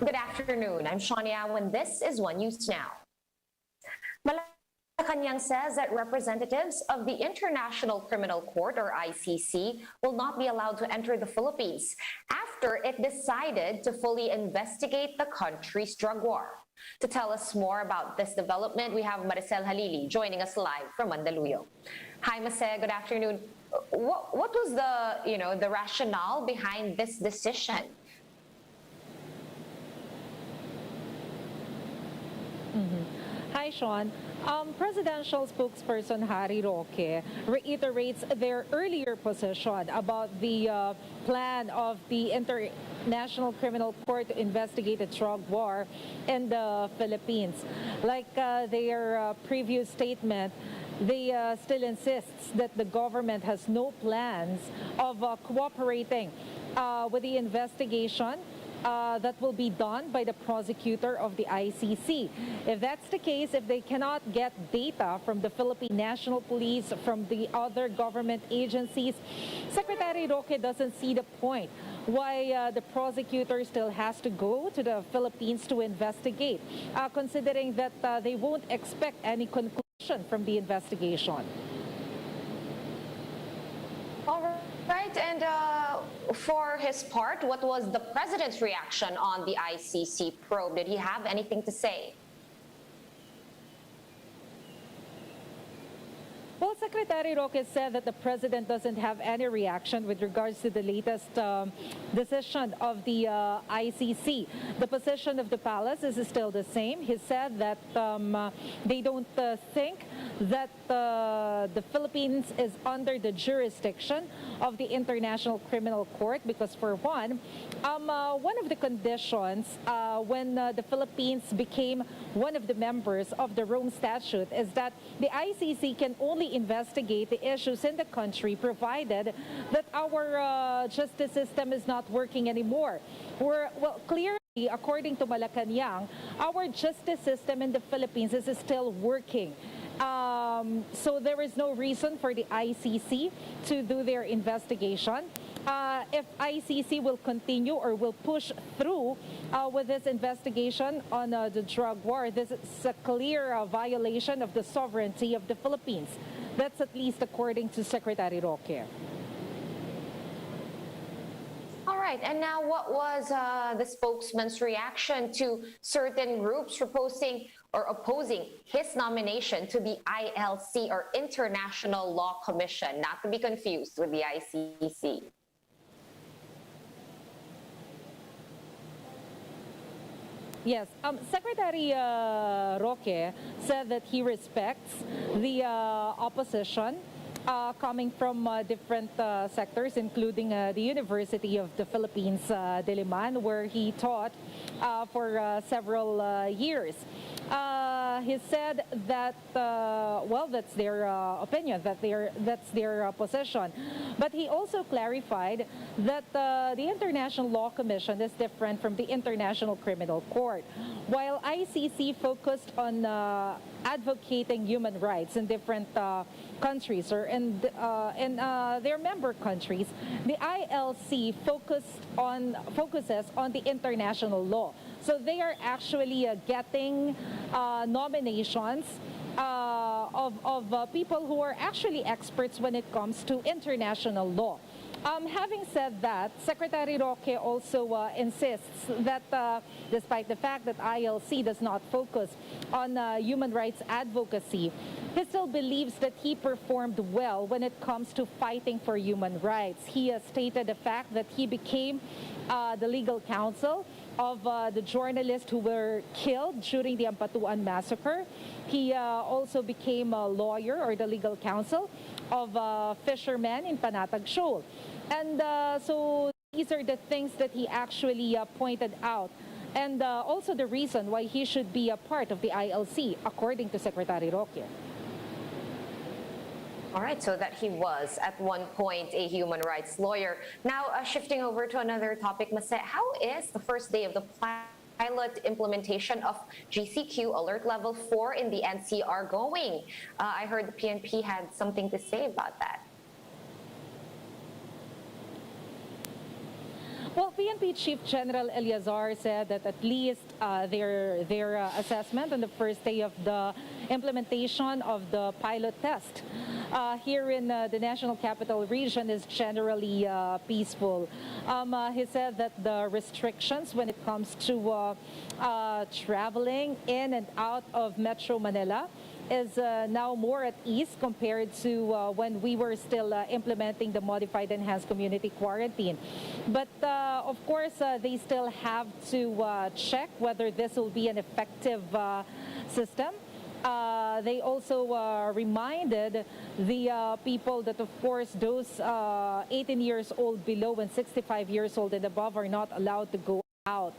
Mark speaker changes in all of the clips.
Speaker 1: Good afternoon. I'm Shania, and this is One News Now. Malacañang says that representatives of the International Criminal Court, or ICC, will not be allowed to enter the Philippines after it decided to fully investigate the country's drug war. To tell us more about this development, we have Maricel Halili joining us live from Mandaluyong. Hi, Maricel. Good afternoon. What was the rationale behind this decision?
Speaker 2: Hi, Sean. Presidential spokesperson Harry Roque reiterates their earlier position about the plan of the International Criminal Court to investigate the drug war in the Philippines. Like their previous statement, they still insists that the government has no plans of cooperating with the investigation that will be done by the prosecutor of the ICC. If that's the case, if they cannot get data from the Philippine National Police, from the other government agencies, Secretary Roque doesn't see the point why the prosecutor still has to go to the Philippines to investigate, considering that they won't expect any conclusion from the investigation.
Speaker 1: All right, and for his part, what was the president's reaction on the ICC probe? Did he have anything to say?
Speaker 2: Well, Secretary Roque said that the president doesn't have any reaction with regards to the latest decision of the ICC. The position of the palace is still the same. He said that they don't think that the Philippines is under the jurisdiction of the International Criminal Court because, for one of the conditions when the Philippines became one of the members of the Rome Statute is that the ICC can only investigate the issues in the country provided that our justice system is not working anymore. Clearly, according to Malacañang, our justice system in the Philippines is still working. So there is no reason for the ICC to do their investigation. If ICC will continue or will push through with this investigation on the drug war, this is a clear violation of the sovereignty of the Philippines. That's at least according to Secretary Roque.
Speaker 1: All right, and now what was the spokesman's reaction to certain groups proposing or opposing his nomination to the ILC, or International Law Commission, not to be confused with the ICC?
Speaker 2: Yes, Secretary Roque said that he respects the opposition coming from different sectors, including the University of the Philippines, Diliman, where he taught for several years. He said that, that's their opinion, that's their position. But he also clarified that the International Law Commission is different from the International Criminal Court. While ICC focused on advocating human rights in different countries or in their member countries, the ILC focuses on the international law. So they are actually getting nominations of people who are actually experts when it comes to international law. Having said that, Secretary Roque also insists that despite the fact that ILC does not focus on human rights advocacy, he still believes that he performed well when it comes to fighting for human rights. He has stated the fact that he became the legal counsel of the journalists who were killed during the Ampatuan massacre. He also became a lawyer or the legal counsel of fishermen in Panatag Shoal. And so these are the things that he actually pointed out. And also the reason why he should be a part of the ILC, according to Secretary Roque.
Speaker 1: All right, so that he was at one point a human rights lawyer. Now, shifting over to another topic, Mase, how is the first day of the pilot implementation of GCQ Alert Level 4 in the NCR going? I heard the PNP had something to say about that.
Speaker 2: Well, PNP Chief General Eliazar said that at least their assessment on the first day of the implementation of the pilot test here in the National Capital Region is generally peaceful. He said that the restrictions when it comes to traveling in and out of Metro Manila is now more at ease compared to when we were still implementing the modified enhanced community quarantine. But of course, they still have to check whether this will be an effective system. They also reminded the people that, of course, those 18 years old below and 65 years old and above are not allowed to go out.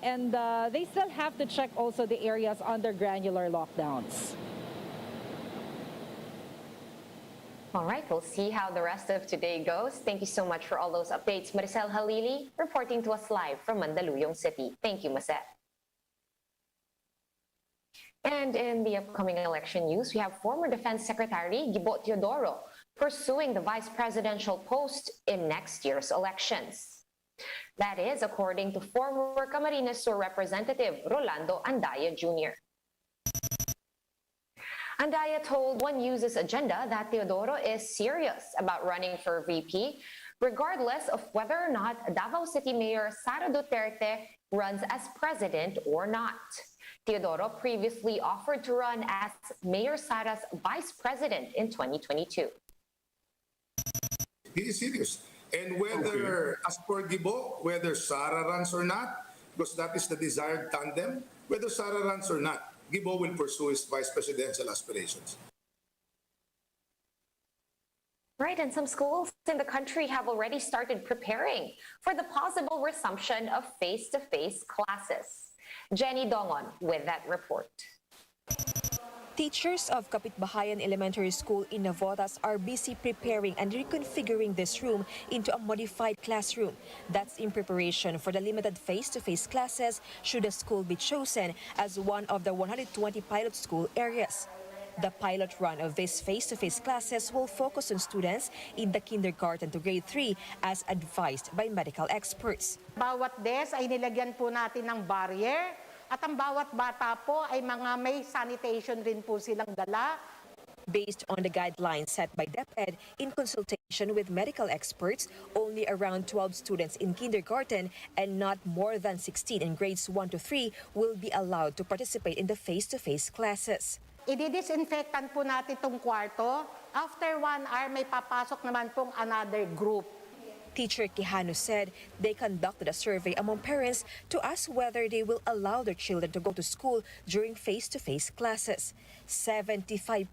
Speaker 2: And they still have to check also the areas under granular lockdowns.
Speaker 1: All right, we'll see how the rest of today goes. Thank you so much for all those updates. Maricel Halili reporting to us live from Mandaluyong City. Thank you, Maricel. And in the upcoming election news, we have former Defense Secretary Gibo pursuing the vice presidential post in next year's elections. That is according to former Camarines Sur Representative Rolando Andaya Jr. Andaya told One News's agenda that Teodoro is serious about running for VP, regardless of whether or not Davao City Mayor Sara Duterte runs as president or not. Teodoro previously offered to run as Mayor Sara's vice president in 2022.
Speaker 3: He is serious. And whether, as for Gibo, whether Sara runs or not, because that is the desired tandem, whether Sara runs or not, Gibo will pursue his vice presidential aspirations.
Speaker 1: Right, and some schools in the country have already started preparing for the possible resumption of face-to-face classes. Jenny Dongon with that report.
Speaker 4: Teachers of Kapitbahayan Elementary School in Navotas are busy preparing and reconfiguring this room into a modified classroom. That's in preparation for the limited face-to-face classes should the school be chosen as one of the 120 pilot school areas. The pilot run of these face-to-face classes will focus on students in the kindergarten to grade 3 as advised by medical experts.
Speaker 5: Bawat desk ay nilagyan po natin ng barrier. At ang bawat bata po ay mga may sanitation rin po silang dala.
Speaker 4: Based on the guidelines set by DepEd in consultation with medical experts, only around 12 students in kindergarten and not more than 16 in grades 1 to 3 will be allowed to participate in the face-to-face classes.
Speaker 5: I-disinfectant po natin itong kwarto. After 1 hour, may papasok naman pong another group.
Speaker 4: Teacher Quijano said they conducted a survey among parents to ask whether they will allow their children to go to school during face-to-face classes. 75%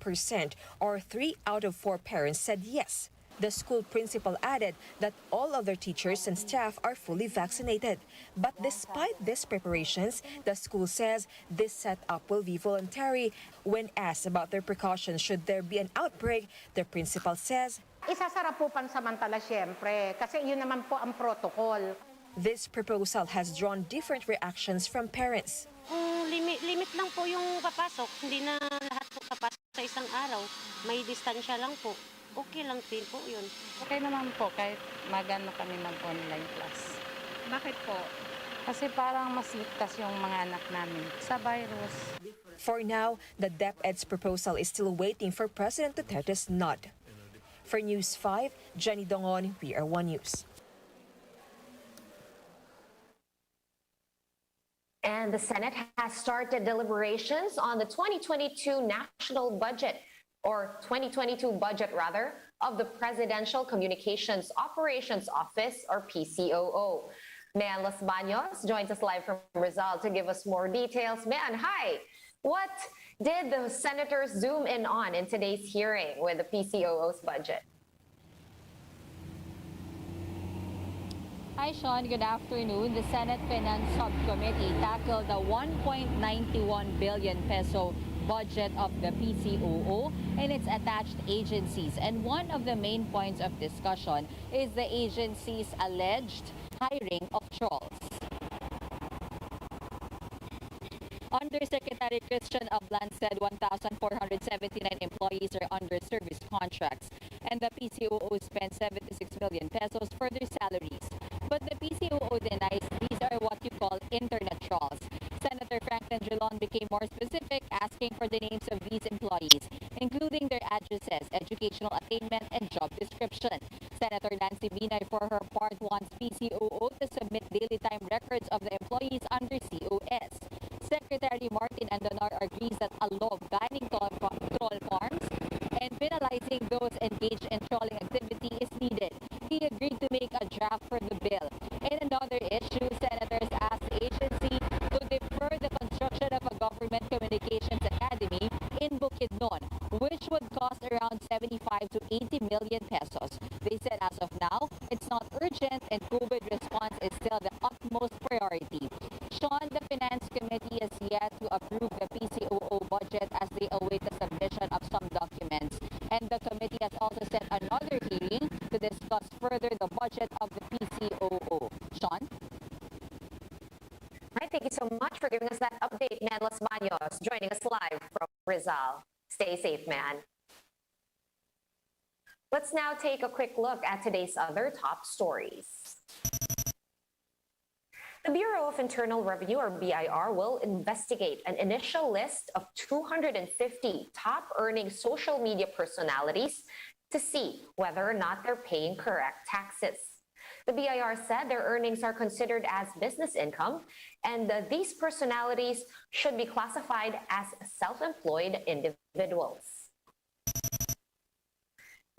Speaker 4: or 3 out of 4 parents said yes. The school principal added that all of their teachers and staff are fully vaccinated. But despite these preparations, the school says this setup will be voluntary. When asked about their precautions should there be an outbreak, the principal says,
Speaker 5: Isasara po pansamantala siyempre kasi yun naman po ang protocol.
Speaker 4: this proposal has drawn different reactions from parents.
Speaker 6: Limit lang po yung papasok. Hindi na lahat po papasok sa isang araw. May distansya lang po. Okay lang din po yun.
Speaker 7: Okay naman po kahit magano kami mag-online class.
Speaker 2: Bakit po?
Speaker 7: Kasi parang mas ligtas yung mga anak namin sa virus.
Speaker 4: For now, the DepEd's proposal is still waiting for President Duterte's nod. For News 5, Jenny Dongon, PR1 News.
Speaker 1: And the Senate has started deliberations on the 2022 national budget, or 2022 budget rather, of the Presidential Communications Operations Office, or PCOO. Mean Los Baños joins us live from Rizal to give us more details. Mean, hi! What did the senators zoom in on in today's hearing with the PCOO's budget?
Speaker 8: Hi, Sean. Good afternoon. The Senate Finance Subcommittee tackled the 1.91 billion peso budget of the PCOO and its attached agencies. And one of the main points of discussion is the agency's alleged hiring of trolls. Undersecretary Christian Ablan said 1,479 employees are under service contracts, and the PCOO spent 76 million pesos for their salaries. But the PCOO denies these are what you call internet trolls. Senator Franklin Drilon became more specific, asking for the names of these employees, including their addresses, educational attainment, and job description. Senator Nancy Binay, for her part, wants PCOO to submit daily time records of the employees under COS. Secretary Martin Andonar agrees that a law banning troll farms and penalizing those engaged in trolling activity is needed. He agreed to make a draft for the bill. In another issue, senators asked the agency to defer the construction of a government communications academy in Bukidnon, which would cost around 75 to 80 million pesos. They said as of now, it's not urgent and COVID response is still the utmost priority. Sean, the Finance Committee is yet to approve the PCOO budget as they await the submission of some documents. And the committee has also set another hearing to discuss further the budget of the PCOO. Sean?
Speaker 1: All right, thank you so much for giving us that update, Man Los Baños, joining us live from Rizal. Stay safe, man. Let's now take a quick look at today's other top stories. The Bureau of Internal Revenue, or BIR, will investigate an initial list of 250 top-earning social media personalities to see whether or not they're paying correct taxes. The BIR said their earnings are considered as business income, and these personalities should be classified as self-employed individuals.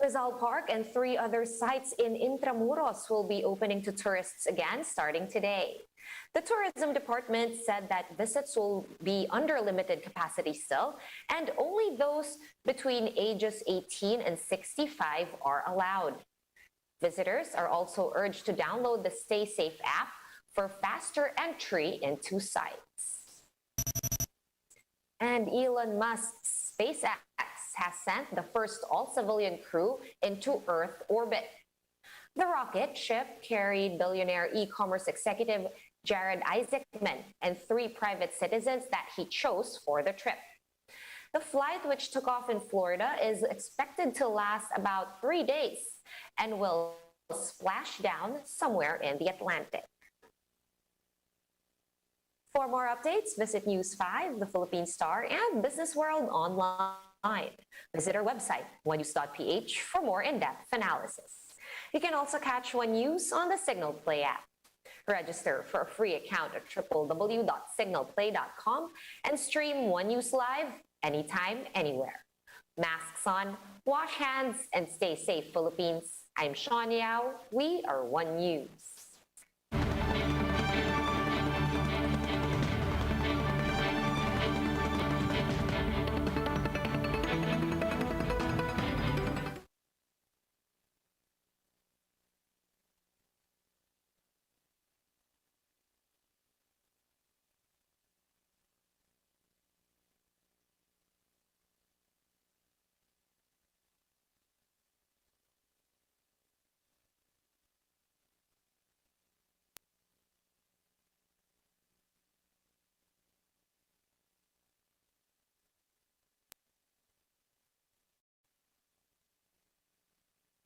Speaker 1: Rizal Park and 3 other sites in Intramuros will be opening to tourists again starting today. The tourism department said that visits will be under limited capacity still, and only those between ages 18 and 65 are allowed. Visitors are also urged to download the Stay Safe app for faster entry into sites. And Elon Musk's SpaceX has sent the first all-civilian crew into Earth orbit. The rocket ship carried billionaire e-commerce executive Jared Isaacman and 3 private citizens that he chose for the trip. The flight, which took off in Florida, is expected to last about 3 days and will splash down somewhere in the Atlantic. For more updates, visit News 5, The Philippine Star, and Business World online. Visit our website, onenews.ph, for more in-depth analysis. You can also catch One News on the Signal Play app. Register for a free account at www.signalplay.com and stream One News live anytime, anywhere. Masks on, wash hands, and stay safe, Philippines. I'm Sean Yao. We are One News.